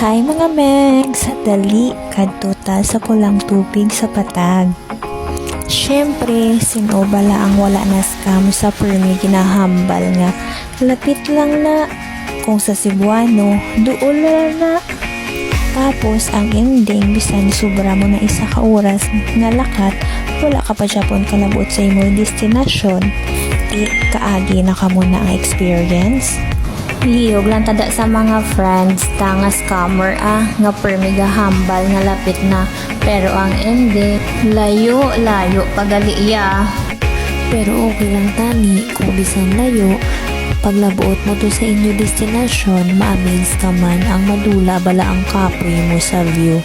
Hi mga megs! Dali, kadto ta sa pulang tubig sa patag. Siyempre, sino bala ang wala na scam sa permi ginahambal nga. Lapit lang na. Kung sa Cebuano, duol na. Tapos, ang ending, bisan sobra mo na isa ka oras nga lakat, wala ka pa Japon kalabot sa imong destinasyon. Kaagi na ka muna ang experience. Liyog lang tada sa mga friends nga scammer nga permiga hambal nga lapit na, pero ang ending layo pagali iya. Pero okay lang tani kung bisan layo, paglabuot mo to sa inyo destinasyon, ma-amaze ka man ang madula bala ang kapoy mo sa view.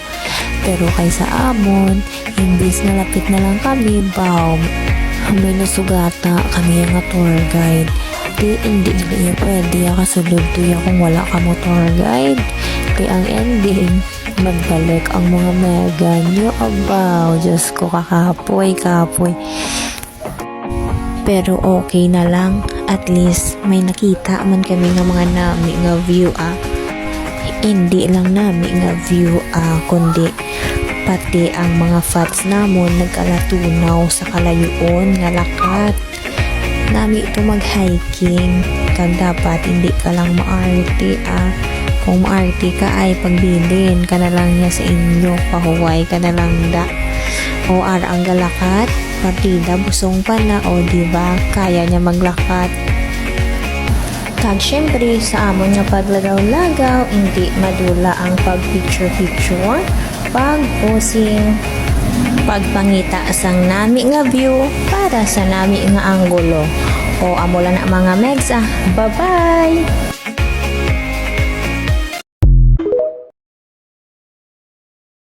Pero kaysa amon, imbis na lapit na lang kami, may nasugata kami nga tour guide. Hindi pwede kasulod tuya kung wala ka mo tour guide. Kaya ang ending, magbalik ang mga mega nyo. Abaw, Diyos ko, kapoy. Pero okay na lang, at least may nakita man kami ng mga nami nga view Hindi lang nami nga view kundi pati ang mga fats namon nagkalatunaw sa kalayoon nga lakat. Nami ito mag-hiking kag dapat hindi ka lang maarte kung maarte ka ay pagbilin ka na lang niya sa inyo, pahuway ka na lang da o ang galakat partida busong pa na o diba kaya niya maglakat. Kag syempre sa amon nga paglagaw-lagaw, hindi madula ang pag-picture, pag-posing, pagpangita sang nami nga view para sa nami nga anggulo. O amo lang na mga megs bye bye.